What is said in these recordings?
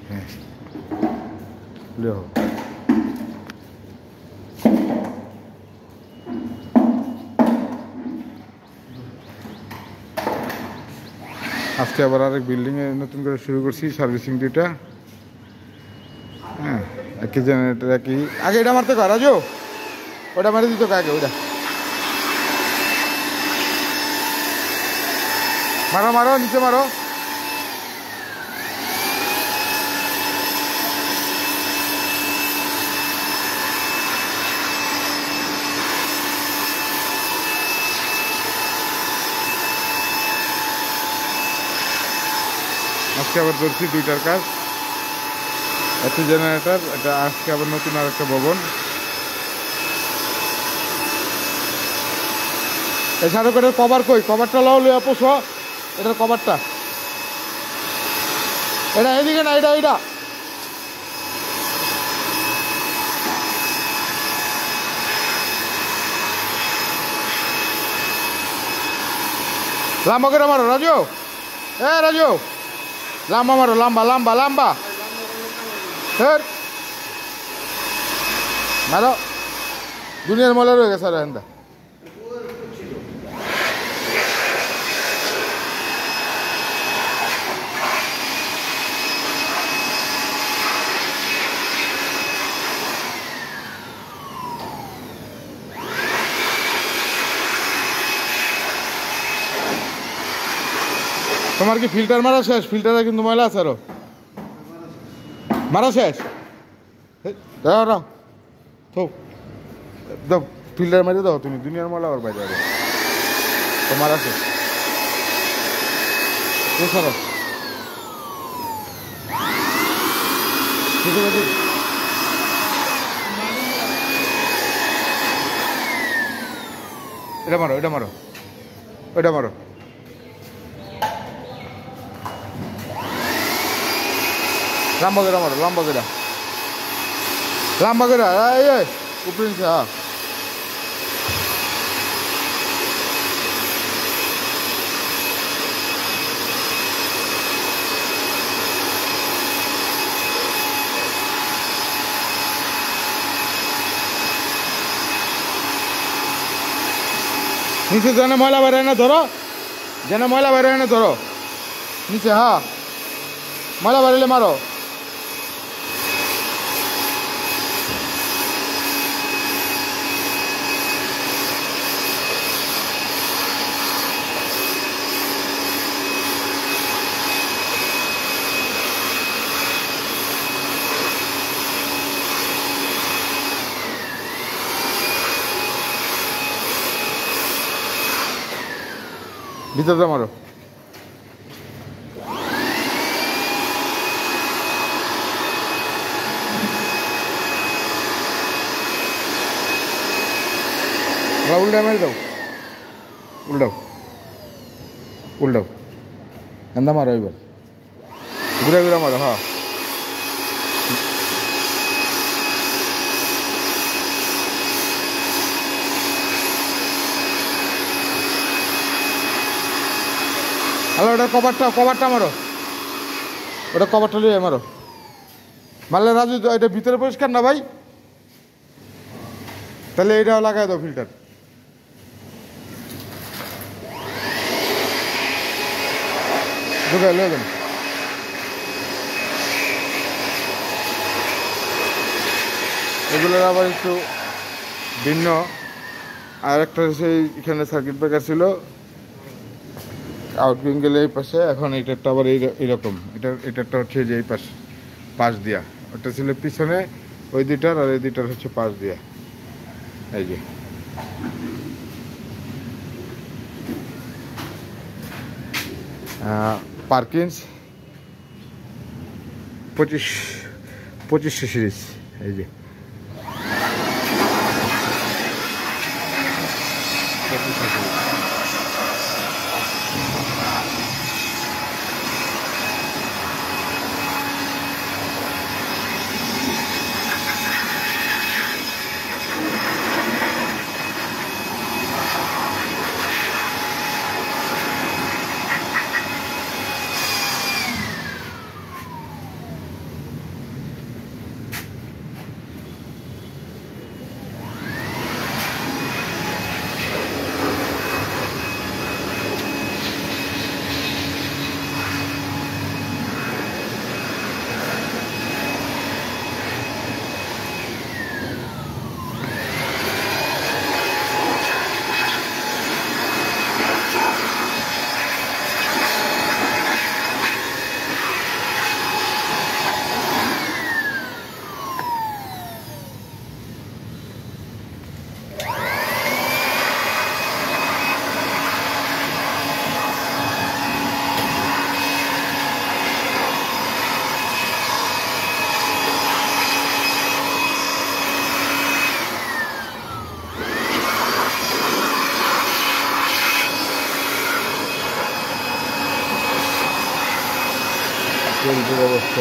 হ্যাঁ লিও আজকে আবার আরেক বিল্ডিংয়ে নতুন করে শুরু করছি সার্ভিসিং দুইটা। হ্যাঁ একই জেনারেটর একই আগে এটা মারতে কর রাজু ওটা মারে দিত আগে ওইটা মারো মারো নিচে মারো। আজকে আবার ধরছি দুইটার কাজ একটি জেনারেটর এটা আজকে আবার নতুন আর একটা ভবন। এই সারকেটের কভার কই কভারটা লাও লিয়া পোষো এটার কভারটা এটা এদিকে না এটা এটা লাম্বা করে মারো রাজু রাজু লাম্বা মারো লাম্বা লাম্বা লাম্বা মারো দুনিয়ার ময়লা রয়ে গেছে আর এখানটা তোমার কি ফিল্টার মারা শেষ? ফিল্টারে কিন্তু ময়লা আছে আরো মারা শেষ দাও ফিল্টার মারি দাও তুমি দুনিয়ার ময়লা আর বাইরে যাবে তোমার আছে এটা মারো এটা মারো ওইটা মারো লাম্বা করে মারো লাম্বা করে লাম্বা করে উপরে নিচে হ্যাঁ নিচে যেন ময়লা বেরোয় না ধরো যেন ময়লা বেরোয় না ধরো নিচে হ্যাঁ ময়লা বেরোলে মারো ভিতরটা মারো উল্টা মেরে দাও উল্টাও উল্টাও এন্দা মারো এবার ঘুরে ঘুরে মারো হ্যাঁ হ্যালো ওটা কভারটা মারো ওটা কভারটা লিয়ে মারো মারলে রাজু এটা ভিতরে পরিষ্কার না ভাই তাহলে এটাও লাগাই দাও ফিল্টার ঢুকাই লিয়ে দেন এগুলোর আবার একটু ভিন্ন আর একটা সেই এখানে সার্কিট ব্রেকার ছিল আউটগোয়িং গেলে এই পাশে এখন এটারটা আবার এইরকম এটারটা হচ্ছে যে এই পাশ দিয়া ওটা ছিল পিছনে ওই দুইটার আর এই দুইটার হচ্ছে পাশ দিয়া এই যে পার্কিন্স 2500 সিরিজ এই যে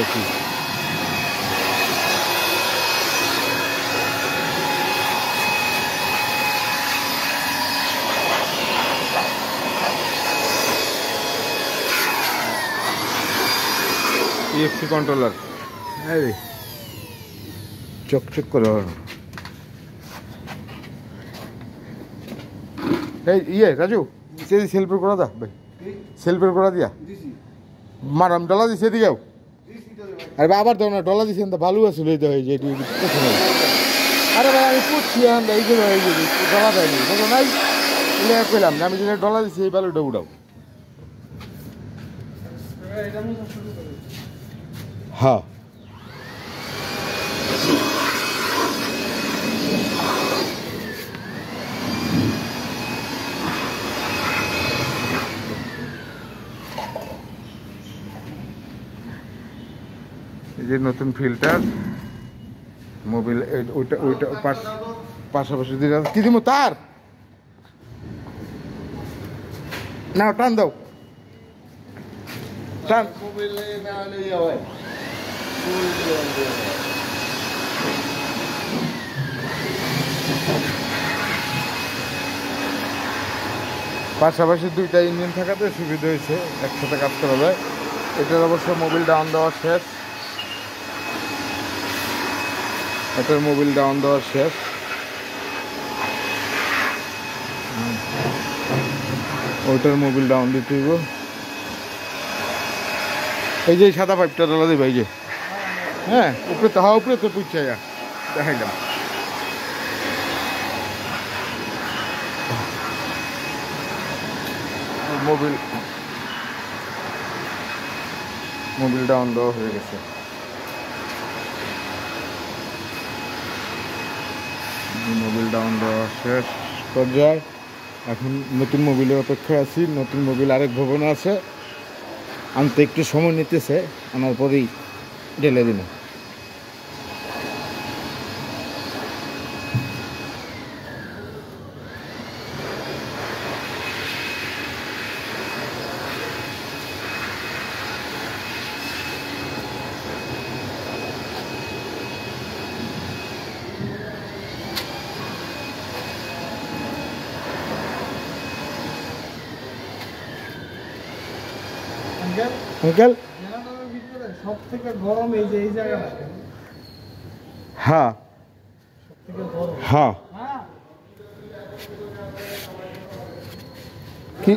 এটা কি ইএফসি কন্ট্রোলার, এই চকচক করে। এই ইয়ে রাজু, সেলফের করা দা ভাই, সেলফের করা দিয়া মারাম ডলা দিছে এদিকেও। আরে আবার তো না ডলা দিছেন তো ভালো আছে লইতে হয় যে আরে ভাই আমি পুচ্ছি এই যে ডলা দেয়নি দেখো নাই কইলাম না আমি যেটা ডলা দিছি এই বালুটা উড়াও। হ্যাঁ এই যে নতুন ফিল্টার মোবিল, ওইটা ওইটা পাশাপাশি দিকে কি দিব তার না টান দাও টান। পাশাপাশি দুইটা ইঞ্জিন থাকাতে সুবিধা হয়েছে, একসাথে কাজ করা যায়। এটার অবশ্য মোবিল ডাউন দেওয়া শেষ, এটার মোবিল ডাউন দেওয়া শেষ। ওইটার মোবিল ডাউন দিতে হইব। এই যে সাদা পাইপটা ডলা দিবে এই যে, হ্যাঁ উপরে তো, হ্যাঁ উপরে তো পুচ্ছে দেখাইলাম। মোবিল ডাউন দেওয়া হয়ে গেছে। মোবিল ডাউন দেওয়া শেষ পর্যায়ে, এখন নতুন মোবিলের অপেক্ষায় আছি। নতুন মোবিল আরেক ভবনে আছে, আনতে একটু সময় নিতেছে, আনার পরেই ঢেলে দিন। আঙ্কেল সব থেকে গরম এই যে এই জায়গাটা, হ্যাঁ হ্যাঁ কি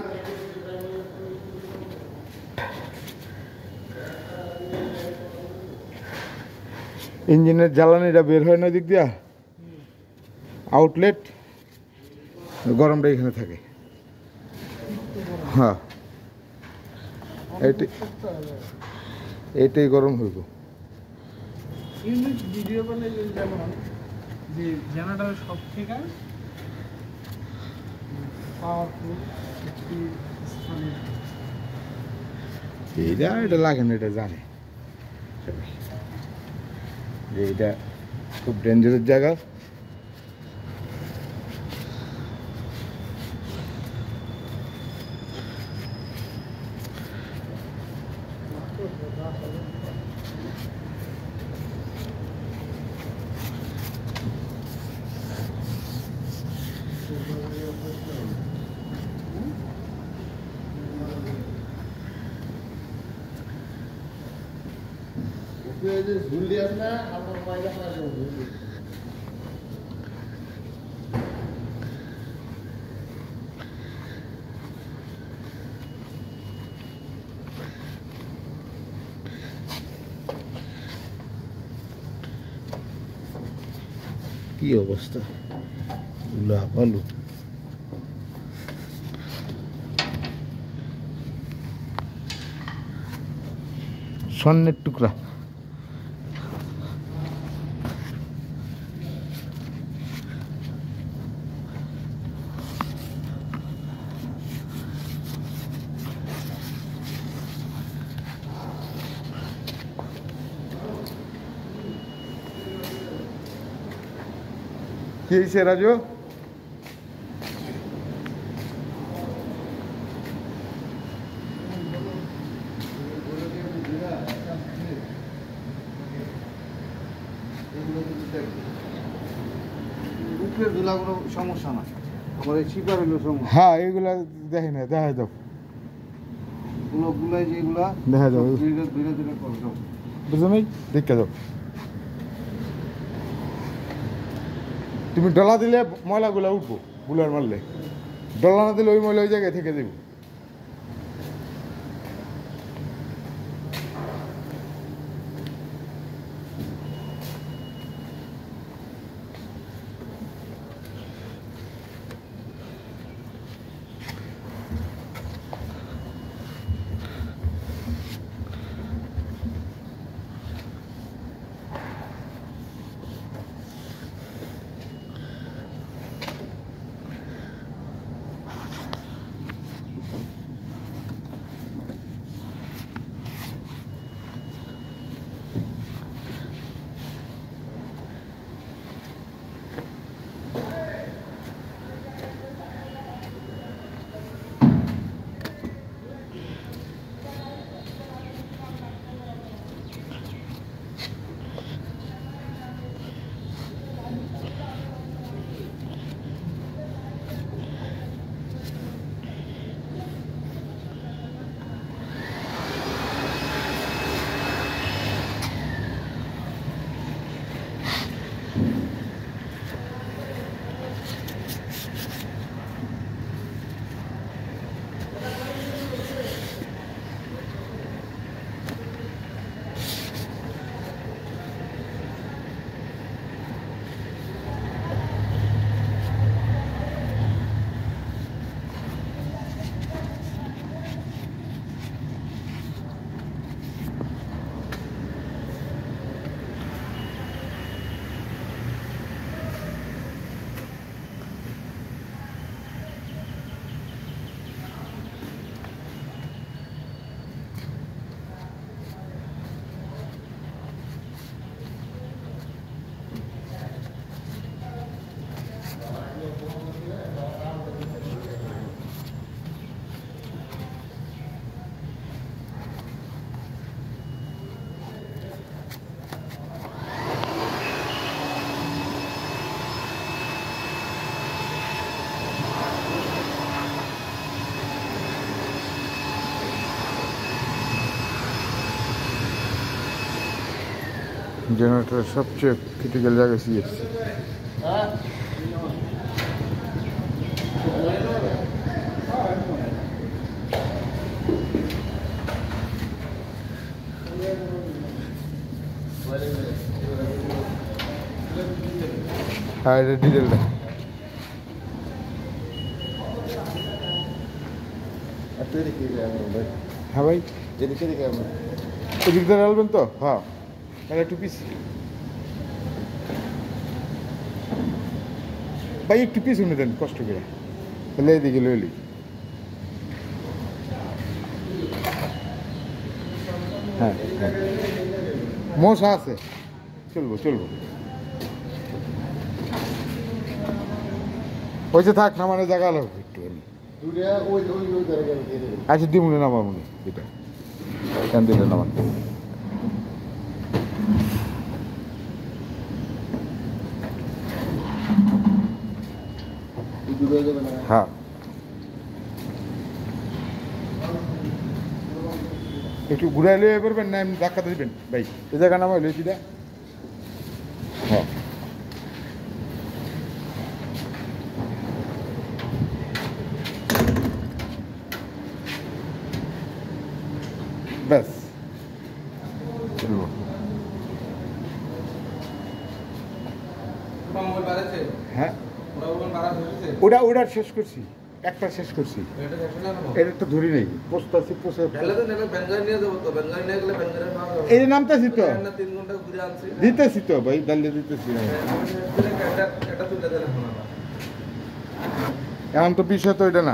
ইঞ্জিনের জ্বালানিটা বের হয় না দিক দিয়া, আউটলেট গরমটা এখানে থাকে। হ্যাঁ এইটাই গরম হইব। ভিডিও বলে যেমন যে জেনারেটরের সব থেকে পাওয়ারফুল এটা লাগে না, এটা জানে যে এটা খুব ডেঞ্জারাস জায়গা। ঝুলি আছে না আমার মাইলা ঝুলি কি অবস্থা ভালো। স্বর্ণের টুকরা কি হয়েছে রাজু? উপরের ধুলা কোনো সমস্যা না, আমার এই চিপার হলো সমস্যা। হ্যাঁ এইগুলা দেখি না, দেখা দাও গুলাই যেগুলা দেখা যাবে। ধীরে ধীরে ধীরে করে দাও। বুঝো নাই, দেখে যাও। তুমি ডলা দিলে ময়লাগুলা উঠবো, বুলার মারলে। ডলা না দিলে ওই ময়লা ওই জায়গায় থেকে দেবো। জেনারেটরের সবচেয়ে ক্রিটিক্যাল জায়গায় সিএফসি। হ্যাঁ এটা ডিটেলটা। হ্যাঁ ভাই এদিকে দিকে আমরা এদিক দিয়ে ঢালবেন তো? হ্যাঁ তাহলে একটু পিস ভাই, একটু পিস উঠে দেন কষ্ট করে, তাহলে এদিকে লইলি। হ্যাঁ হ্যাঁ মশা আছে, চলবো চলবো। ওই যে থাক, নামানোর জায়গা লাগবে একটুখানি। আচ্ছা দিমুনে নামা মনে এটা কেন দিলে নামান। হ্যাঁ একটু ঘুরাই লইয়া করবেন না এমনি ধাক্কাতে দিবেন ভাই? এই জায়গা নামাই লইছি দা। হ্যাঁ ব্যাস চলবো। হ্যাঁ ওটা ওটা শেষ করছি, একটা শেষ করছি, এটা তো ধরি নেই, পোস্তাছি পোষে এই যে নামতেছি তো, দিতেছি তো ভাই, ডালিয়ে দিতেছি। এখন তো বিষয় তো এটা না।